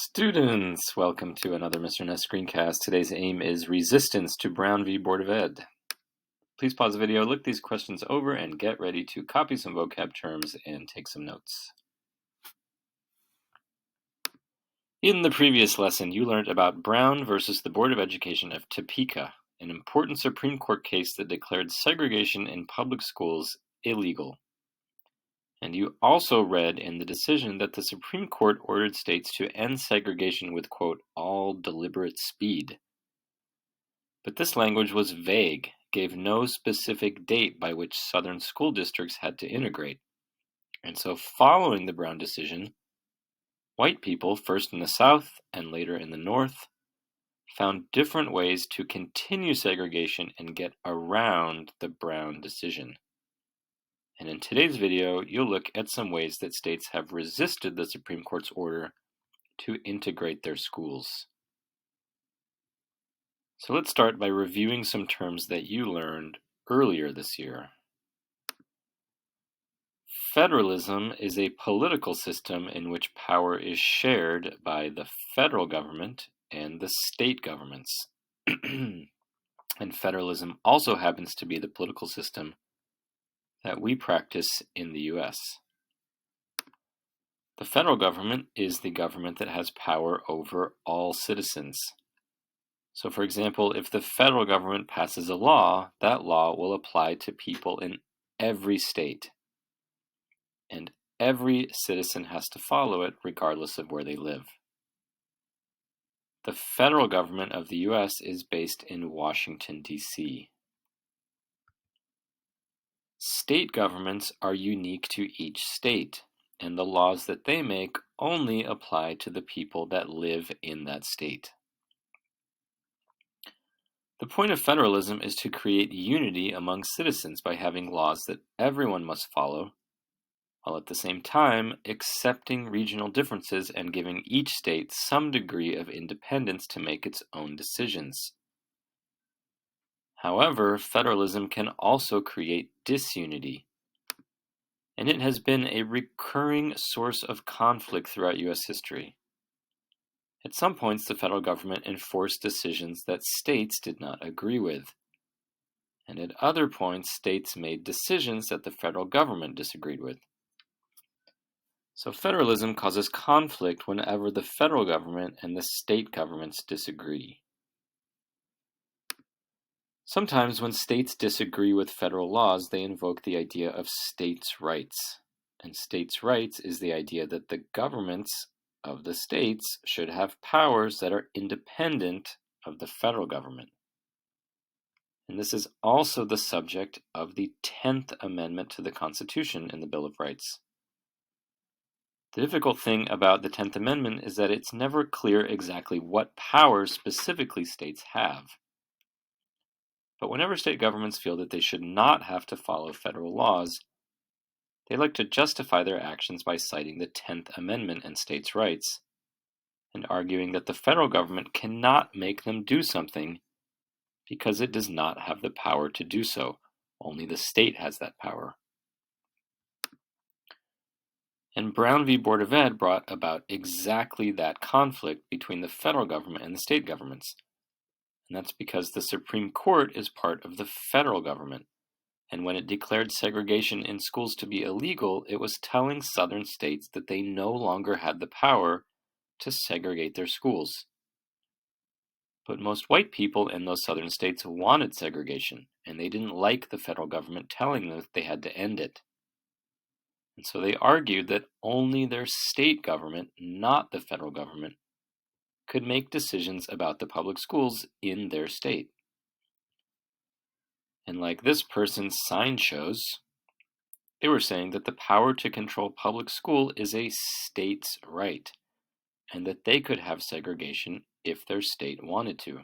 Students, welcome to another Mr. Ness screencast. Today's aim is resistance to Brown v. Board of Ed. Please pause the video, look these questions over, and get ready to copy some vocab terms and take some notes. In the previous lesson, you learned about Brown versus the Board of Education of Topeka, an important Supreme Court case that declared segregation in public schools illegal. And you also read in the decision that the Supreme Court ordered states to end segregation with, quote, all deliberate speed. But this language was vague, gave no specific date by which Southern school districts had to integrate. And so following the Brown decision, white people, first in the South and later in the North, found different ways to continue segregation and get around the Brown decision. And in today's video, you'll look at some ways that states have resisted the Supreme Court's order to integrate their schools. So let's start by reviewing some terms that you learned earlier this year. Federalism is a political system in which power is shared by the federal government and the state governments. And federalism also happens to be the political system that we practice in the U.S. The federal government is the government that has power over all citizens. So, for example, if the federal government passes a law, that law will apply to people in every state. And every citizen has to follow it regardless of where they live. The federal government of the U.S. is based in Washington, D.C. State governments are unique to each state, and the laws that they make only apply to the people that live in that state. The point of federalism is to create unity among citizens by having laws that everyone must follow, while at the same time accepting regional differences and giving each state some degree of independence to make its own decisions. However, federalism can also create disunity, and it has been a recurring source of conflict throughout U.S. history. At some points, the federal government enforced decisions that states did not agree with, and at other points, states made decisions that the federal government disagreed with. So federalism causes conflict whenever the federal government and the state governments disagree. Sometimes when states disagree with federal laws, they invoke the idea of states' rights. And states' rights is the idea that the governments of the states should have powers that are independent of the federal government. And this is also the subject of the 10th Amendment to the Constitution in the Bill of Rights. The difficult thing about the 10th Amendment is that it's never clear exactly what powers specifically states have. But whenever state governments feel that they should not have to follow federal laws, they like to justify their actions by citing the 10th Amendment and states' rights, and arguing that the federal government cannot make them do something because it does not have the power to do so. Only the state has that power. And Brown v. Board of Ed brought about exactly that conflict between the federal government and the state governments. And that's because the Supreme Court is part of the federal government. And when it declared segregation in schools to be illegal, it was telling southern states that they no longer had the power to segregate their schools. But most white people in those southern states wanted segregation, and they didn't like the federal government telling them that they had to end it. And so they argued that only their state government, not the federal government, could make decisions about the public schools in their state. And like this person's sign shows, they were saying that the power to control public school is a state's right, and that they could have segregation if their state wanted to.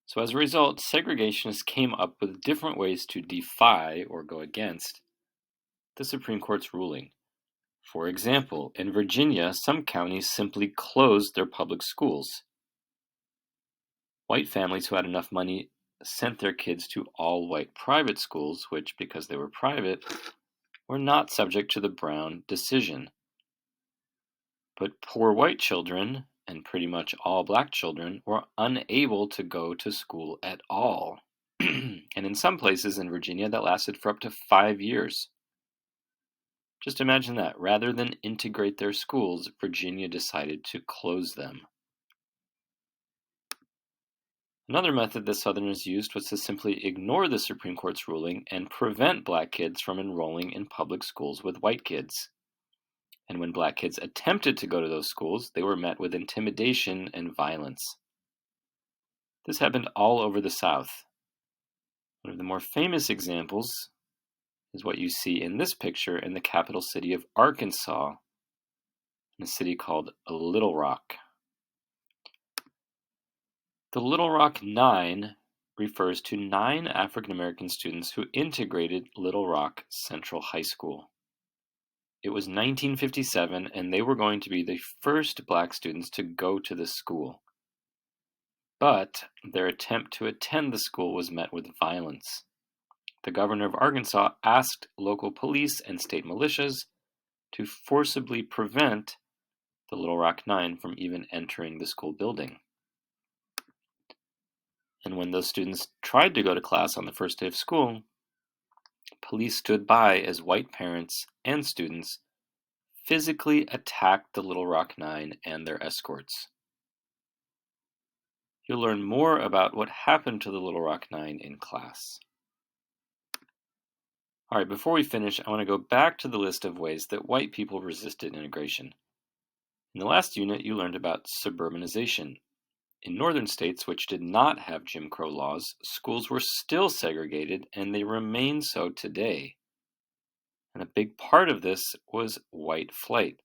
So as a result, segregationists came up with different ways to defy or go against the Supreme Court's ruling. For example, in Virginia, some counties simply closed their public schools. White families who had enough money sent their kids to all-white private schools, which, because they were private, were not subject to the Brown decision. But poor white children, and pretty much all black children, were unable to go to school at all. And in some places in Virginia, that lasted for up to 5 years. Just imagine that. Rather than integrate their schools, Virginia decided to close them. Another method that Southerners used was to simply ignore the Supreme Court's ruling and prevent black kids from enrolling in public schools with white kids. And when black kids attempted to go to those schools, they were met with intimidation and violence. This happened all over the South. One of the more famous examples is what you see in this picture in the capital city of Arkansas, in a city called Little Rock. The Little Rock Nine refers to 9 African American students who integrated Little Rock Central High School. It was 1957, and they were going to be the first black students to go to this school. But their attempt to attend the school was met with violence. The governor of Arkansas asked local police and state militias to forcibly prevent the Little Rock Nine from even entering the school building. And when those students tried to go to class on the first day of school, police stood by as white parents and students physically attacked the Little Rock Nine and their escorts. You'll learn more about what happened to the Little Rock Nine in class. All right, before we finish, I want to go back to the list of ways that white people resisted integration. In the last unit, you learned about suburbanization. In northern states, which did not have Jim Crow laws, schools were still segregated, and they remain so today. And a big part of this was white flight,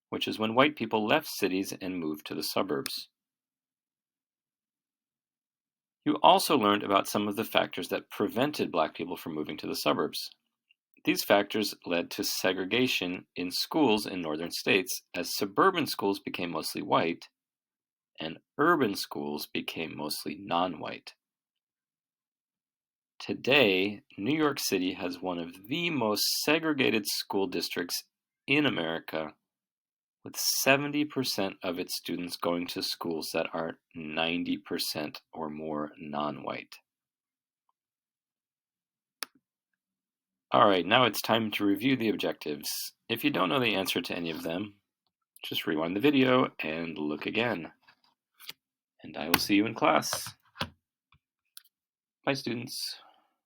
which is when white people left cities and moved to the suburbs. You also learned about some of the factors that prevented black people from moving to the suburbs. These factors led to segregation in schools in northern states, as suburban schools became mostly white and urban schools became mostly non-white. Today, New York City has one of the most segregated school districts in America, with 70% of its students going to schools that are 90% or more non-white. All right, now it's time to review the objectives. If you don't know the answer to any of them, just rewind the video and look again. And I will see you in class. Bye, students.